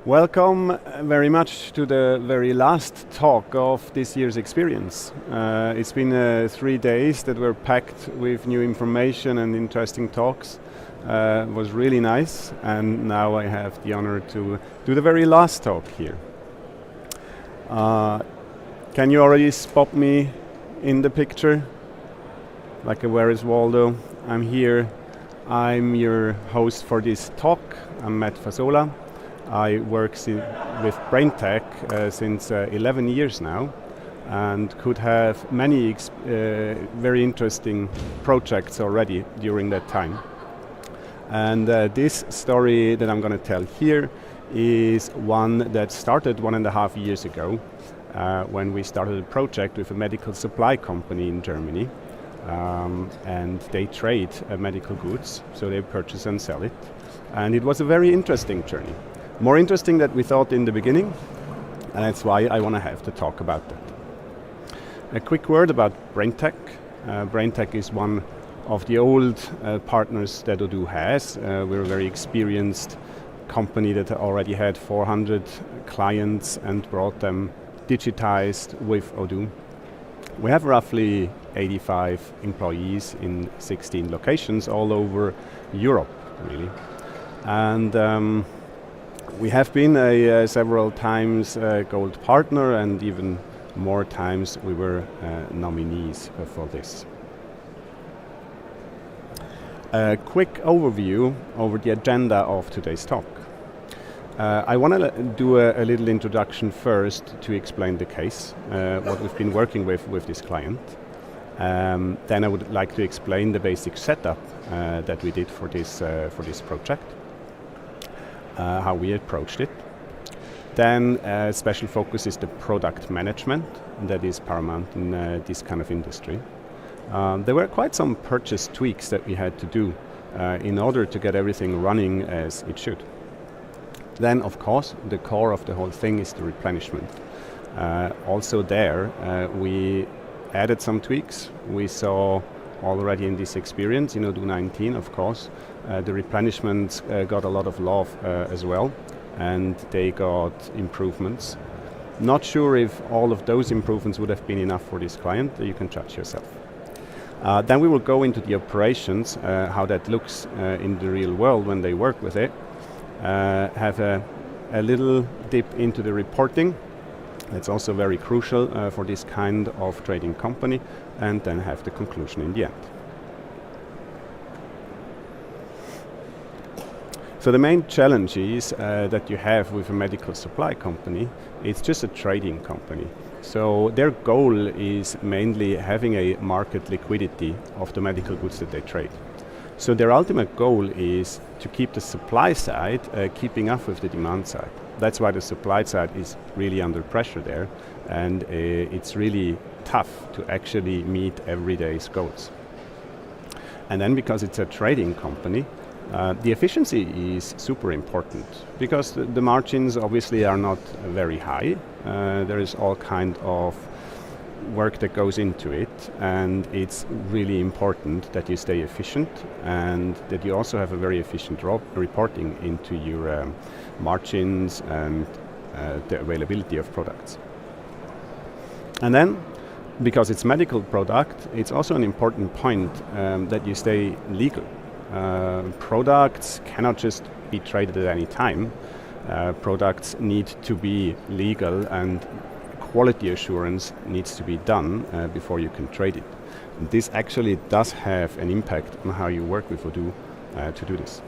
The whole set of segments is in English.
Welcome very much to the very last talk of this year's experience. It's been 3 days that were packed with new information and interesting talks. It was really nice, and now I have the honor to do the very last talk here. Can you already spot me in the picture? Like where is Waldo? I'm here. I'm your host for this talk. I'm Matt Fasola. I work with BrainTech since 11 years now, and could have many very interesting projects already during that time. And this story that I'm going to tell here is one that started 1.5 years ago when we started a project with a medical supply company in Germany. And they trade medical goods, so they purchase and sell it. And it was a very interesting journey. More interesting than we thought in the beginning, and that's why I want to have to talk about that. A quick word about BrainTech. BrainTech is one of the old partners that Odoo has. We're a very experienced company that already had 400 clients and brought them digitized with Odoo. We have roughly 85 employees in 16 locations all over Europe, really. And we have been several times a gold partner, and even more times we were nominees for this. A quick overview over the agenda of today's talk. I want to do a little introduction first to explain the case, what we've been working with this client. Then I would like to explain the basic setup that we did for this project. How we approached it. Then special focus is the product management, that is paramount in this kind of industry. There were quite some purchase tweaks that we had to do in order to get everything running as it should. Then, of course, the core of the whole thing is the replenishment. Also there, we added some tweaks. We saw already in this experience, in Odoo 19, of course, the replenishments got a lot of love as well, and they got improvements. Not sure if all of those improvements would have been enough for this client. You can judge yourself. Then we will go into the operations, how that looks in the real world when they work with it. Have a little dip into the reporting. It's also very crucial for this kind of trading company, and then have the conclusion in the end. So the main challenge is that you have with a medical supply company, it's just a trading company. So their goal is mainly having a market liquidity of the medical goods that they trade. So their ultimate goal is to keep the supply side keeping up with the demand side. That's why the supply side is really under pressure there, and it's really tough to actually meet everyday's goals. And then because it's a trading company, the efficiency is super important, because the margins obviously are not very high. There is all kind of work that goes into it, and it's really important that you stay efficient and that you also have a very efficient reporting into your margins and the availability of products. And then, because it's medical product, it's also an important point that you stay legal. Products cannot just be traded at any time. Products need to be legal, and quality assurance needs to be done before you can trade it. And this actually does have an impact on how you work with Odoo to do this.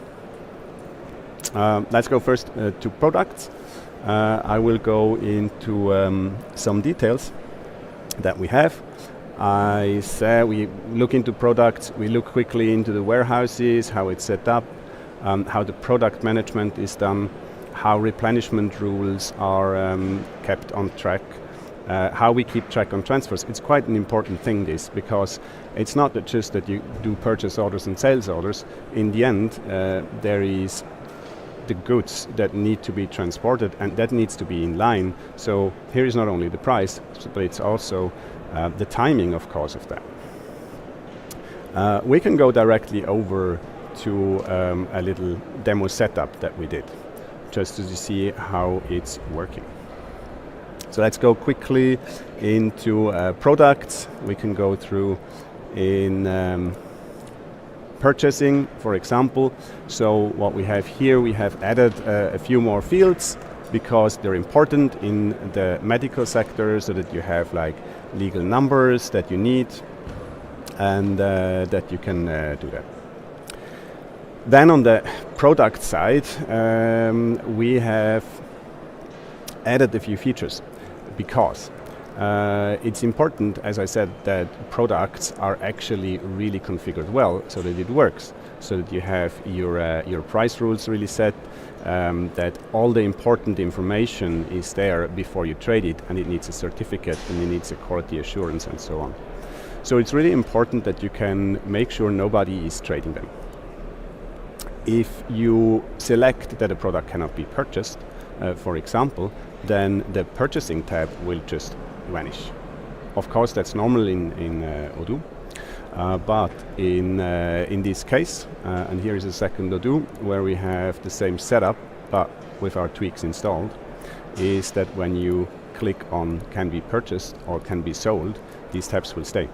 Let's go first to products. I will go into some details that we have. I said we look into products, we look quickly into the warehouses, how it's set up, how the product management is done, how replenishment rules are kept on track, how we keep track on transfers. It's quite an important thing, this, because it's not just that you do purchase orders and sales orders. In the end, there is the goods that need to be transported, and that needs to be in line. So here is not only the price, but it's also the timing, of course, of that. We can go directly over to a little demo setup that we did. just to see how it's working. So let's go quickly into products. We can go through in purchasing, for example. So what we have here, we have added a few more fields because they're important in the medical sector, so that you have like legal numbers that you need, and that you can do that. Then on the product side, we have added a few features because it's important, as I said, that products are actually really configured well so that it works, so that you have your price rules really set, that all the important information is there before you trade it, and it needs a certificate and it needs a quality assurance and so on. So it's really important that you can make sure nobody is trading them. If you select that a product cannot be purchased, for example, then the purchasing tab will just vanish. Of course, that's normal in Odoo, but in this case, and here is a second Odoo where we have the same setup but with our tweaks installed, is that when you click on can be purchased or can be sold, these tabs will stay.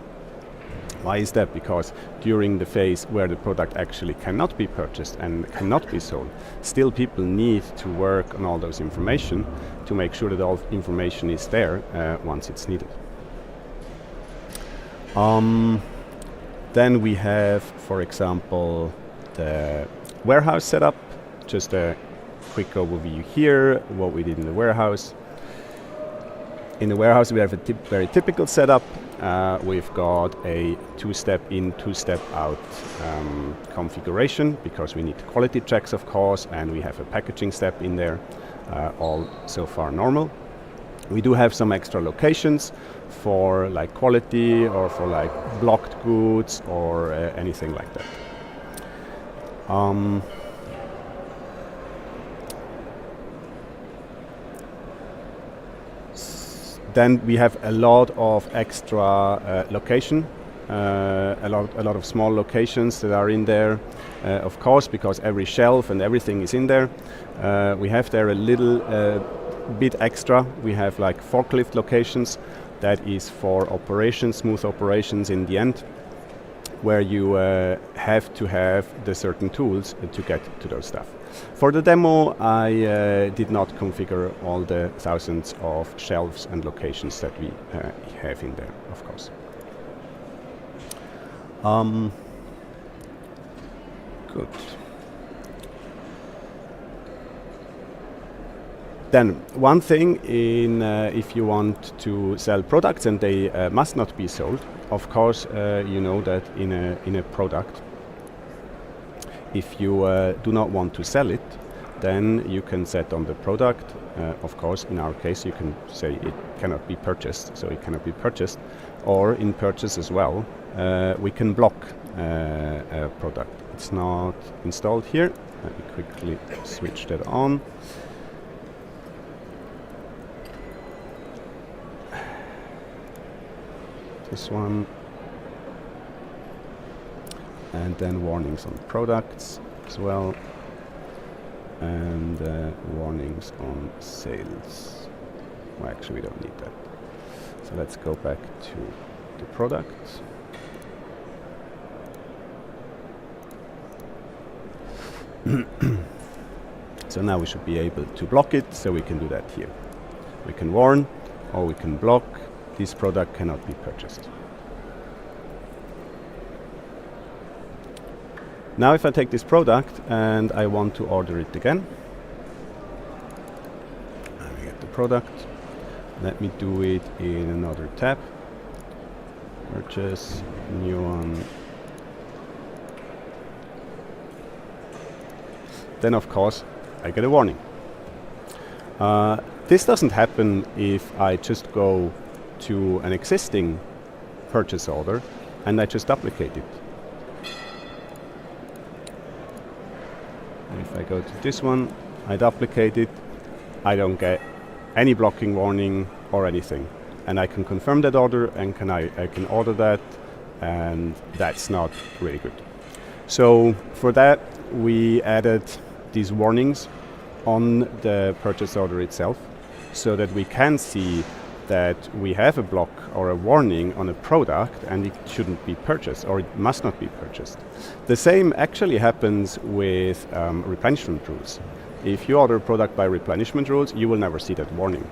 Why is that? Because during the phase where the product actually cannot be purchased and cannot be sold, still people need to work on all those information to make sure that all information is there once it's needed. Then we have, for example, the warehouse setup. Just a quick overview here, what we did in the warehouse. In the warehouse we have a very typical setup. We've got a two-step in, two-step out configuration because we need quality checks, of course, and we have a packaging step in there, all so far normal. We do have some extra locations for like quality or for like blocked goods or anything like that. Then we have a lot of extra location, a lot of small locations that are in there, of course, because every shelf and everything is in there. We have there a little bit extra. We have like forklift locations. That is for operations, smooth operations in the end, where you have to have the certain tools to get to those stuff. For the demo, I did not configure all the thousands of shelves and locations that we have in there, of course. Good. Then one thing in if you want to sell products and they must not be sold, of course, you know that in a product, if you do not want to sell it, then you can set on the product. Of course, in our case, you can say it cannot be purchased, so it cannot be purchased. Or in purchase as well, we can block a product. It's not installed here. Let me quickly switch that on. This one. And then warnings on products as well, and warnings on sales. Well, actually we don't need that. So let's go back to the product. So now we should be able to block it, so we can do that here. We can warn or we can block. This product cannot be purchased. Now if I take this product and I want to order it again, let me get the product, let me do it in another tab, purchase, new one, then of course I get a warning. This doesn't happen if I just go to an existing purchase order and I just duplicate it. If I go to this one, I duplicate it, I don't get any blocking warning or anything. And I can confirm that order and I can order that, and that's not really good. So for that, we added these warnings on the purchase order itself, so that we can see that we have a block or a warning on a product and it shouldn't be purchased or it must not be purchased. The same actually happens with replenishment rules. If you order a product by replenishment rules, you will never see that warning.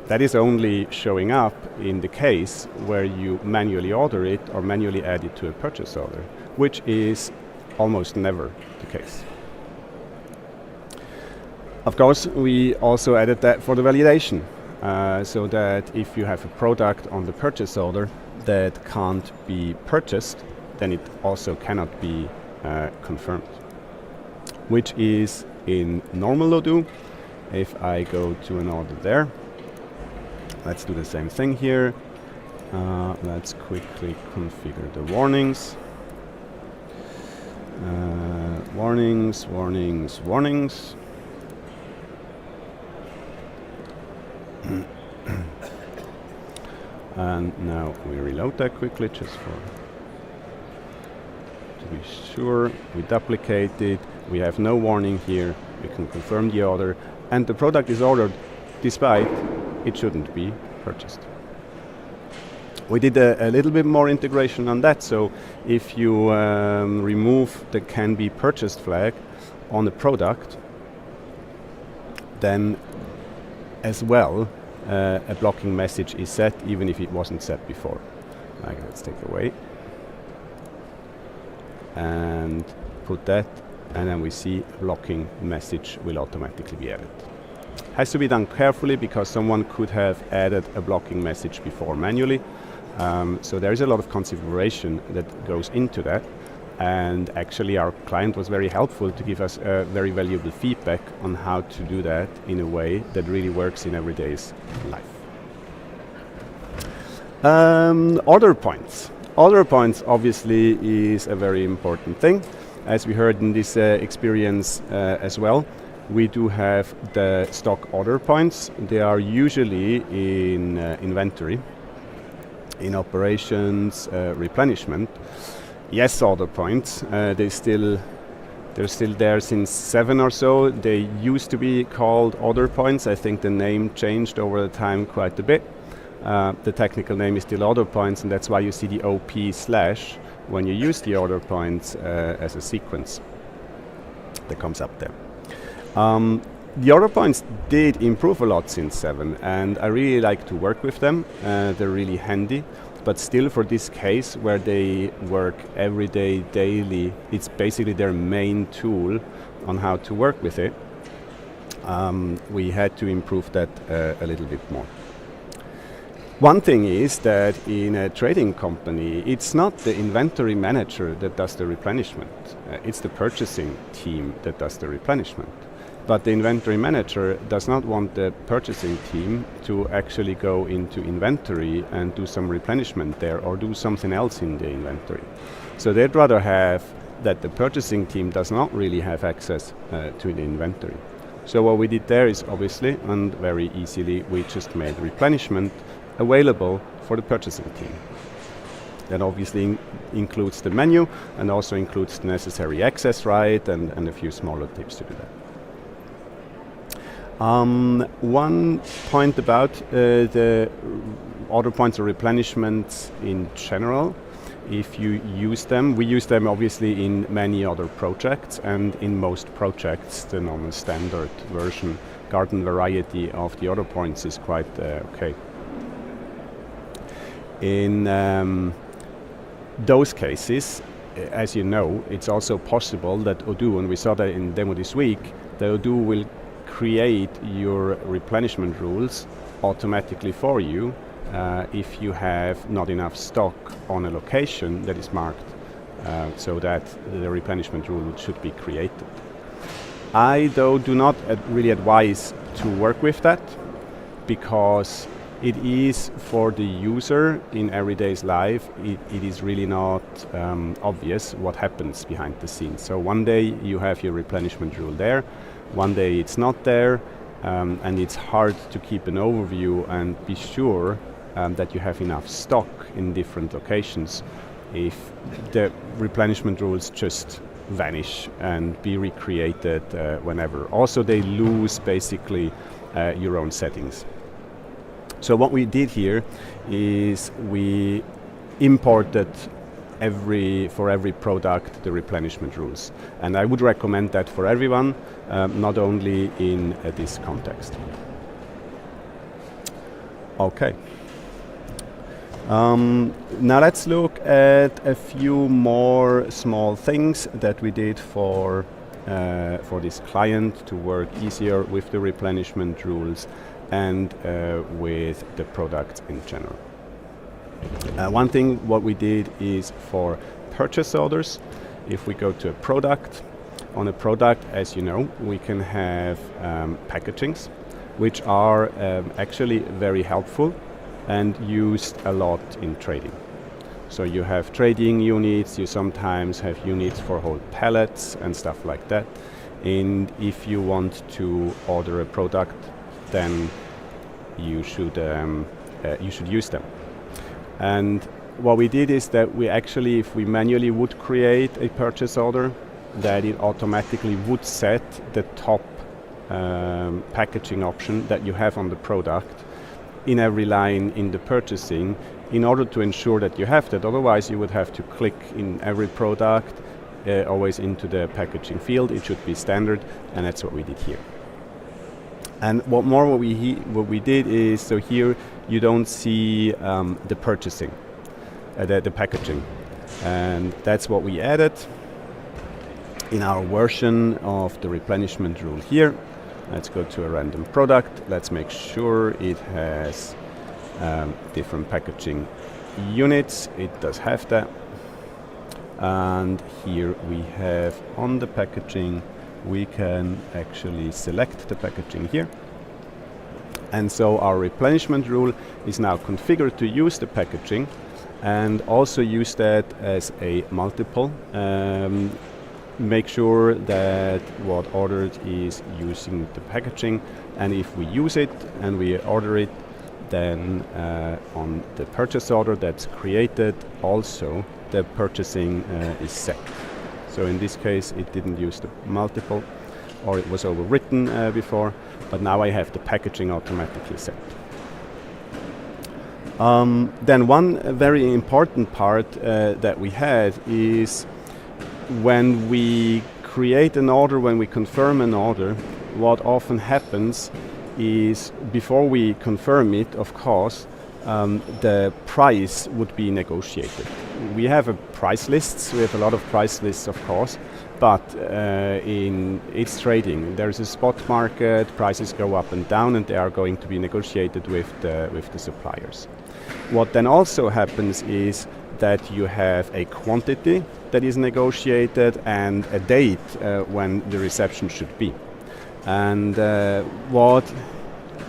That is only showing up in the case where you manually order it or manually add it to a purchase order, which is almost never the case. Of course, we also added that for the validation. So that if you have a product on the purchase order that can't be purchased, then it also cannot be confirmed, which is in normal Odoo. If I go to an order there, let's do the same thing here. Let's quickly configure the warnings. Warnings, warnings, warnings. And now we reload that quickly just to be sure. We duplicate it, we have no warning here, we can confirm the order, and the product is ordered despite it shouldn't be purchased. We did a little bit more integration on that, so if you remove the can be purchased flag on the product, then as well a blocking message is set, even if it wasn't set before. Like, let's take away and put that, and then we see blocking message will automatically be added. Has to be done carefully because someone could have added a blocking message before manually. So there is a lot of configuration that goes into that, and actually our client was very helpful to give us very valuable feedback on how to do that in a way that really works in everyday's life. Order points. Order points obviously is a very important thing. As we heard in this experience as well, we do have the stock order points. They are usually in inventory, in operations, replenishment. Yes, order points. They're still there since 7 or so. They used to be called order points. I think the name changed over the time quite a bit. The technical name is still order points, and that's why you see the OP/ when you use the order points as a sequence that comes up there. The order points did improve a lot since 7, and I really like to work with them. They're really handy, but still for this case where they work every day, daily, it's basically their main tool on how to work with it. We had to improve that a little bit more. One thing is that in a trading company, it's not the inventory manager that does the replenishment. It's the purchasing team that does the replenishment. But the inventory manager does not want the purchasing team to actually go into inventory and do some replenishment there or do something else in the inventory. So they'd rather have that the purchasing team does not really have access to the inventory. So what we did there is obviously, and very easily, we just made replenishment available for the purchasing team. That obviously includes the menu and also includes the necessary access right and a few smaller tips to do that. One point about the order points or replenishments in general, if you use them, we use them obviously in many other projects, and in most projects the normal standard version, garden variety of the order points is quite okay. In those cases, as you know, it's also possible that Odoo, and we saw that in demo this week, the Odoo will create your replenishment rules automatically for you if you have not enough stock on a location that is marked so that the replenishment rule should be created. I, though, do not really advise to work with that because it is for the user in everyday's life, it is really not obvious what happens behind the scenes. So one day you have your replenishment rule there, one day it's not there, and it's hard to keep an overview and be sure that you have enough stock in different locations if the replenishment rules just vanish and be recreated whenever. Also, they lose basically your own settings. So what we did here is we imported for every product the replenishment rules, and I would recommend that for everyone, not only in this context. Okay. Now let's look at a few more small things that we did for this client to work easier with the replenishment rules and with the products in general. One thing what we did is for purchase orders, if we go to a product, on a product, as you know, we can have packagings, which are actually very helpful and used a lot in trading. So you have trading units, you sometimes have units for whole pallets and stuff like that. And if you want to order a product, then you should use them. And what we did is that we actually, if we manually would create a purchase order, that it automatically would set the top packaging option that you have on the product in every line in the purchasing, in order to ensure that you have that. Otherwise, you would have to click in every product, always into the packaging field. It should be standard, and that's what we did here. And what we did is, so here you don't see the purchasing, the packaging, and that's what we added in our version of the replenishment rule here. Let's go to a random product. Let's make sure it has different packaging units. It does have that. And here we have on the packaging, we can actually select the packaging here. And so our replenishment rule is now configured to use the packaging and also use that as a multiple. Make sure that what ordered is using the packaging, and if we use it and we order it, then on the purchase order that's created, also the purchasing is set. So in this case, it didn't use the multiple, or it was overwritten before, but now I have the packaging automatically set. Then one very important part that we had is when we create an order, when we confirm an order, what often happens is, before we confirm it, of course, the price would be negotiated. We have a price lists, we have a lot of price lists, of course, but it's trading. There's a spot market, prices go up and down, and they are going to be negotiated with the suppliers. What then also happens is that you have a quantity that is negotiated and a date when the reception should be. And what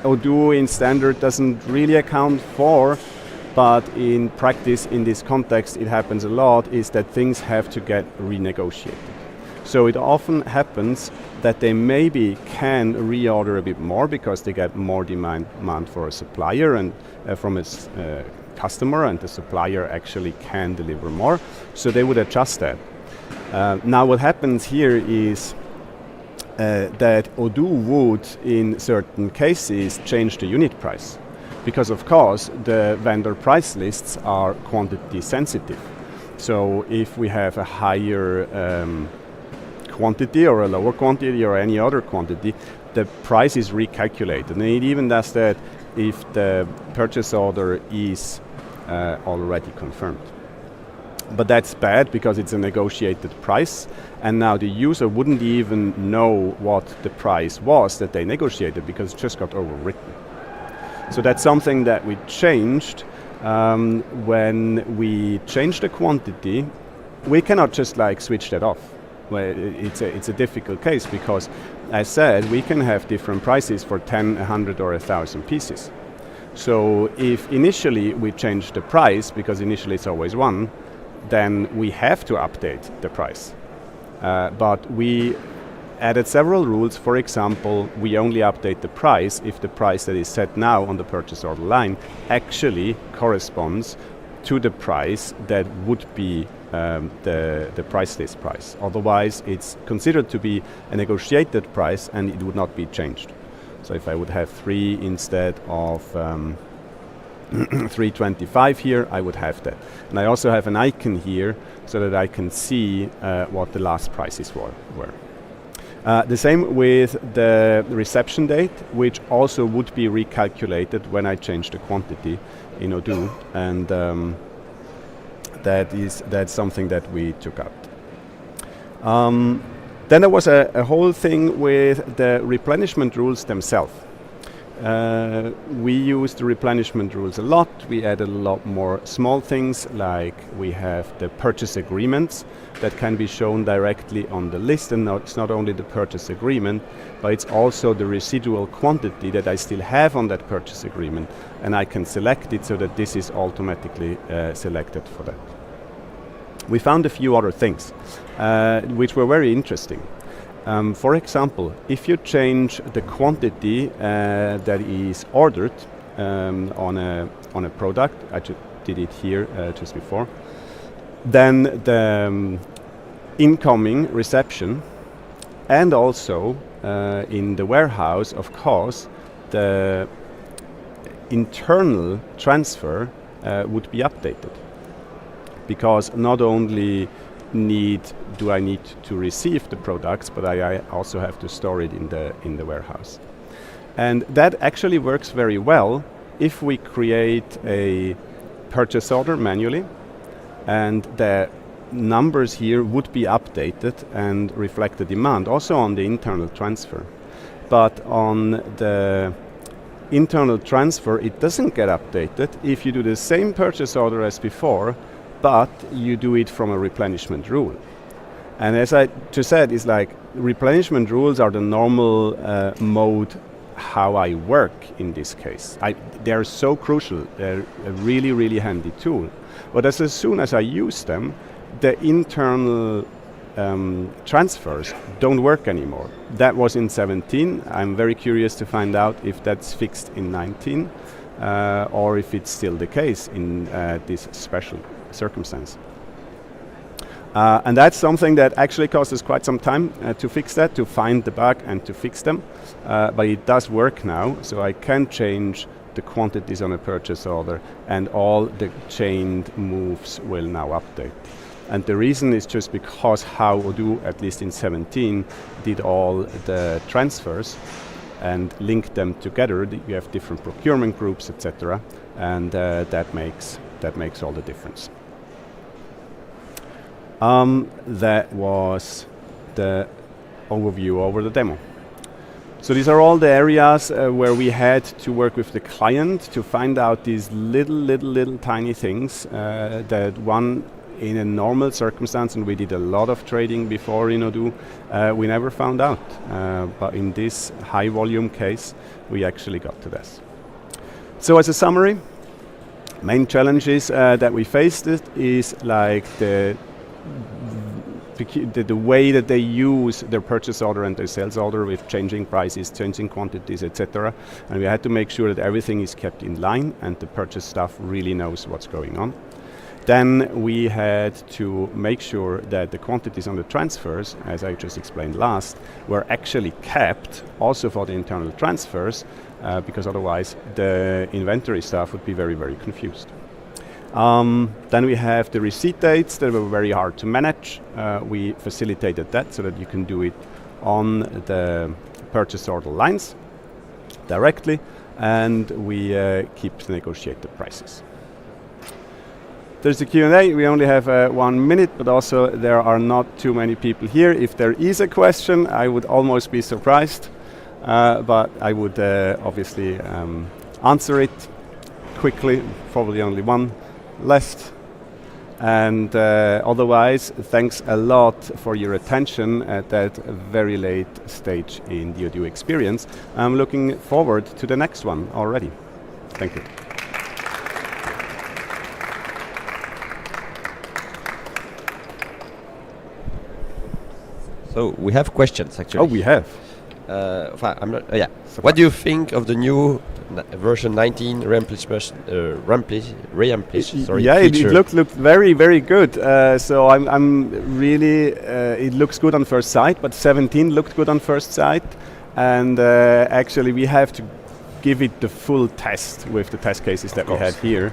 Odoo in standard doesn't really account for, but in practice, in this context, it happens a lot, is that things have to get renegotiated. So it often happens that they maybe can reorder a bit more because they get more demand for a supplier and from a customer, and the supplier actually can deliver more. So they would adjust that. Now what happens here is that Odoo would, in certain cases, change the unit price. Because of course, the vendor price lists are quantity sensitive. So if we have a higher quantity or a lower quantity or any other quantity, the price is recalculated. And it even does that if the purchase order is already confirmed. But that's bad because it's a negotiated price, and now the user wouldn't even know what the price was that they negotiated because it just got overwritten. So that's something that we changed. When we change the quantity, we cannot just switch that off. Well, it's a difficult case because, as said, we can have different prices for 10, 100 or 1,000 pieces. So if initially we change the price, because initially it's always one, then we have to update the price. But we added several rules. For example, we only update the price if the price that is set now on the purchase order line actually corresponds to the price that would be the price list price. Otherwise, it's considered to be a negotiated price and it would not be changed. So if I would have 3 instead of 325 here, I would have that. And I also have an icon here so that I can see what the last prices were. The same with the reception date, which also would be recalculated when I change the quantity in Odoo, and that's something that we took out. Then there was a whole thing with the replenishment rules themselves. We used the replenishment rules a lot. We added a lot more small things, like we have the purchase agreements that can be shown directly on the list, and it's not only the purchase agreement, but it's also the residual quantity that I still have on that purchase agreement, and I can select it so that this is automatically selected for that. We found a few other things which were very interesting. For example, if you change the quantity that is ordered on a product, I did it here just before, then the incoming reception and also in the warehouse, of course, the internal transfer would be updated, because not only do I need to receive the products, but I also have to store it in the warehouse. And that actually works very well if we create a purchase order manually, and the numbers here would be updated and reflect the demand also on the internal transfer. But on the internal transfer, it doesn't get updated if you do the same purchase order as before, but you do it from a replenishment rule. And as I just said, it's like replenishment rules are the normal mode how I work in this case. They're so crucial. They're a really, really handy tool. But as soon as I use them, the internal transfers don't work anymore. That was in 17. I'm very curious to find out if that's fixed in 19 or if it's still the case in this special circumstance. And that's something that actually cost us quite some time to fix that, to find the bug and to fix them. But it does work now, so I can change the quantities on a purchase order, and all the chained moves will now update. And the reason is just because how Odoo, at least in 17, did all the transfers and linked them together. You have different procurement groups, etc., and that makes all the difference. That was the overview over the demo. So these are all the areas where we had to work with the client to find out these little tiny things that one in a normal circumstance, and we did a lot of trading before in Odoo, we never found out. But in this high volume case, we actually got to this. So as a summary, main challenges that we faced is like the way that they use their purchase order and their sales order with changing prices, changing quantities, etc. And we had to make sure that everything is kept in line and the purchase staff really knows what's going on. Then we had to make sure that the quantities on the transfers, as I just explained last, were actually kept also for the internal transfers, because otherwise the inventory staff would be very, very confused. Then we have the receipt dates that were very hard to manage. We facilitated that so that you can do it on the purchase order lines directly, and we keep the negotiated prices. There's the Q&A. We only have 1 minute, but also there are not too many people here. If there is a question, I would almost be surprised, but I would obviously answer it quickly, probably only one left. And otherwise, thanks a lot for your attention at that very late stage in the Odoo experience. I'm looking forward to the next one already. Thank you. So we have questions actually. Oh, we have. I'm not. Yeah. What do you think of the new version 19 reamplish, Yeah, it feature. looked very, very good. So I'm really, it looks good on first sight, but 17 looked good on first sight. And actually we have to give it the full test with the test cases that we had here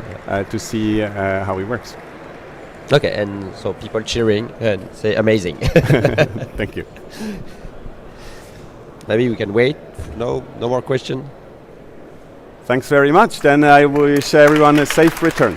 to see how it works. Okay, and so people cheering and say amazing. Thank you. Maybe we can wait. No more question. Thanks very much. Then I wish everyone a safe return.